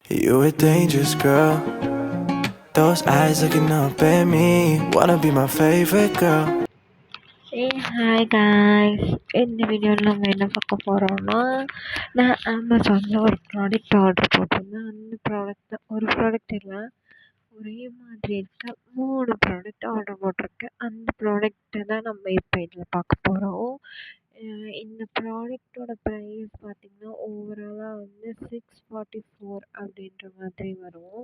You a dangerous girl. Those eyes looking up at me. Wanna be my favorite girl. Hi guys, இந்த வீடியோவில் நம்ம என்ன பார்க்க போகிறோம்னா, நான் அமேசானில் ஒரு ப்ராடக்ட் ஆர்டர் போட்டிருந்தேன். அந்த ஒரு ப்ராடக்ட் இல்லை, ஒரே மாதிரி இருக்க 3 ப்ராடக்ட் ஆர்டர் போட்டிருக்கேன். அந்த ப்ராடக்ட்டை தான் நம்ம இப்போ இதில் பார்க்க போகிறோம். இந்த ப்ராடக்டோட ப்ரைஸ் பார்த்திங்கன்னா ஓவராலாக வந்து 644 அப்படின்ற மாதிரி வரும்.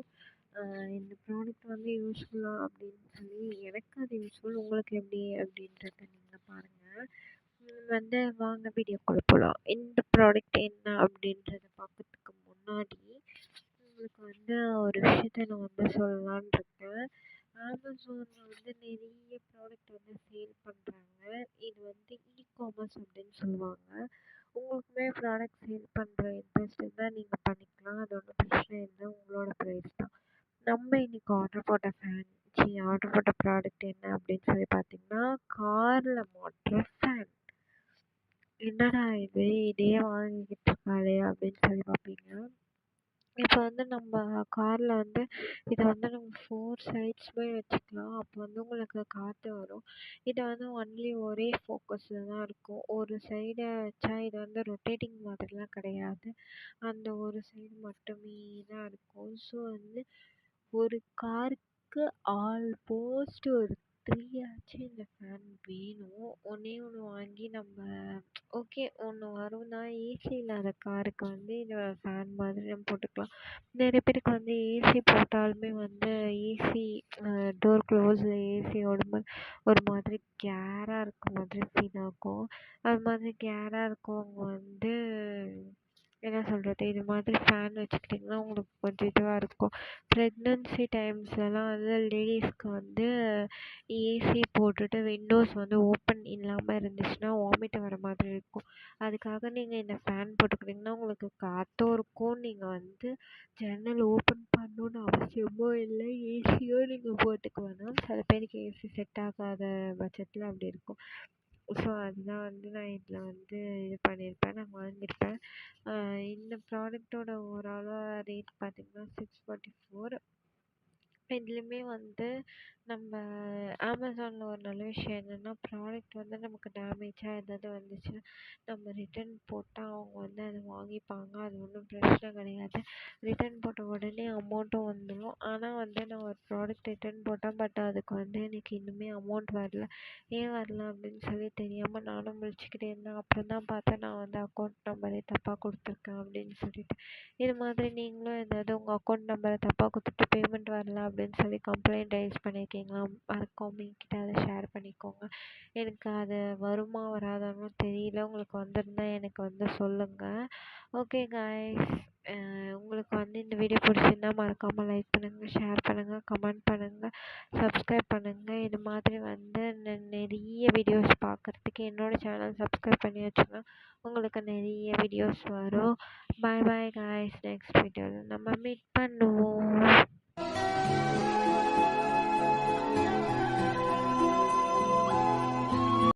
இந்த ப்ராடக்ட் வந்து யூஸ்ஃபுல்லாக அப்படின்னு சொல்லி எனக்கு அது யூஸ்ஃபுல், உங்களுக்கு எப்படி அப்படின்றத நீங்கள் பாருங்கள். வந்து வாங்க வீடியோக்குள்ளே போகலாம். இந்த ப்ராடக்ட் என்ன அப்படின்றத பார்க்கறதுக்கு முன்னாடி உங்களுக்கு வந்து ஒரு விஷயத்த நான் வந்து சொல்லலான்னு இருக்கேன். அமேசானில் வந்து நிறைய ப்ராடக்ட் வந்து சேல் பண்ணுறாங்க. இது வந்து காமர்ஸ் அப்படின்னு சொல்லுவாங்க. உங்களுக்குமே ப்ராடக்ட் சேல் பண்ணுற இன்ட்ரெஸ்ட் இருந்தால் நீங்கள் பண்ணிக்கலாம். அது ஒன்றும் பிரச்சனை இல்லை, உங்களோட ப்ரைஸ் தான். நம்ம இன்னைக்கு ஆர்டர் போட்ட ப்ராடக்ட் என்ன அப்படின்னு சொல்லி பார்த்தீங்கன்னா, காரில் மாட்டுற ஃபேன். என்னடா இது, இதையே வாங்கிக்கிட்டு இருக்காளே அப்படின்னு சொல்லி பார்ப்பீங்க. இப்போ வந்து நம்ம காரில் வந்து இதை வந்து நம்ம 4 சைட்ஸுமே வச்சுக்கலாம். அப்போ வந்து உங்களுக்கு காற்று வரும். இதை வந்து ஒன்லி ஒரே ஃபோக்கஸில் தான் இருக்கும். ஒரு சைடை வச்சா இது வந்து ரொட்டேட்டிங் மாதிரிலாம் கிடையாது. அந்த ஒரு சைடு மட்டுமே தான் இருக்கும். ஸோ வந்து ஒரு காருக்கு ஆல்மோஸ்ட் ஒரு 3 ஆச்சும் இந்த ஃபேன் வேணும். ஒன்றே ஒன்று வாங்கி நம்ம ஓகே, ஒன்று வரும் தான். ஏசி இல்லாத காருக்கு வந்து இந்த ஃபேன் மாதிரி நம்ம போட்டுக்கலாம். நிறைய பேருக்கு வந்து ஏசி போட்டாலுமே வந்து ஏசி டோர் க்ளோஸில் ஏசி ஓடும்போது ஒரு மாதிரி கேராக இருக்க மாதிரி ஃபீல் ஆகும். அது மாதிரி கேராக இருக்கவங்க வந்து என்ன சொல்கிறது, இது மாதிரி ஃபேன் வச்சுக்கிட்டிங்கன்னா உங்களுக்கு கொஞ்சம் இதுவாக இருக்கும். ப்ரெக்னன்சி டைம்ஸ்லலாம் வந்து லேடிஸ்க்கு வந்து ஏசி போட்டுட்டு விண்டோஸ் வந்து ஓப்பன் இல்லாமல் இருந்துச்சுன்னா வாமிட் வர மாதிரி இருக்கும். அதுக்காக நீங்கள் இந்த ஃபேன் போட்டுக்கிட்டிங்கன்னா உங்களுக்கு காற்றும் இருக்கும். நீங்கள் வந்து ஜன்னல் ஓப்பன் பண்ணணுன்னு அவசியமும் இல்லை. ஏசியும் நீங்கள் போட்டுக்க வேணாம். சில பேருக்கு ஏசி செட் ஆகாத பட்சத்தில் அப்படி இருக்கும். ஸோ அதுதான் வந்து நான் இதில் வந்து இது பண்ணியிருப்பேன், நான் வாங்கியிருப்பேன். இந்த ப்ராடக்டோட ஓவராலாக ரேட் பார்த்திங்கன்னா 644. இதுலேயுமே வந்து நம்ம அமேசானில் ஒரு நல்ல விஷயம் என்னென்னா, ப்ராடக்ட் வந்து நமக்கு டேமேஜாக ஏதாவது வந்துச்சுன்னா நம்ம ரிட்டன் போட்டால் அவங்க வந்து அதை வாங்கிப்பாங்க. அது ஒன்றும் பிரச்சனை கிடையாது. ரிட்டன் போட்ட உடனே அமௌண்ட்டும் வந்துடும். ஆனால் வந்து நான் ஒரு ப்ராடக்ட் ரிட்டன் போட்டேன், பட் அதுக்கு வந்து எனக்கு இன்னுமே அமௌண்ட் வரல. ஏன் வரல அப்படின்னு சொல்லி தெரியாமல் நானும் முழிச்சுக்கிட்டே இருந்தேன். அப்புறம் தான் பார்த்தேன், நான் வந்து அக்கௌண்ட் நம்பரே தப்பாக கொடுத்துருக்கேன் அப்படின்னு சொல்லிட்டு. இது மாதிரி நீங்களும் ஏதாவது உங்கள் அக்கௌண்ட் நம்பரை தப்பாக கொடுத்துட்டு பேமெண்ட் வரல அப்படின்னு சொல்லி கம்ப்ளைண்ட் ரைஸ் பண்ணியிருக்கீங்களா? மறக்காம என்கிட்ட அதை ஷேர் பண்ணிக்கோங்க. எனக்கு அது வருமா வராதான்னு தெரியல. உங்களுக்கு வந்திருந்தா எனக்கு வந்து சொல்லுங்கள். ஓகே காய்ஸ், உங்களுக்கு வந்து இந்த வீடியோ பிடிச்சிருந்தா மறக்காமல் லைக் பண்ணுங்கள், ஷேர் பண்ணுங்கள், கமெண்ட் பண்ணுங்கள், சப்ஸ்கிரைப் பண்ணுங்கள். இது மாதிரி வந்து நிறைய வீடியோஸ் பார்க்குறதுக்கு என்னோடய சேனல் சப்ஸ்கிரைப் பண்ணி வச்சுன்னா உங்களுக்கு நிறைய வீடியோஸ் வரும். பாய் பாய் காய்ஸ், நெக்ஸ்ட் வீடியோவில் நம்ம மீட் பண்ணுவோம்.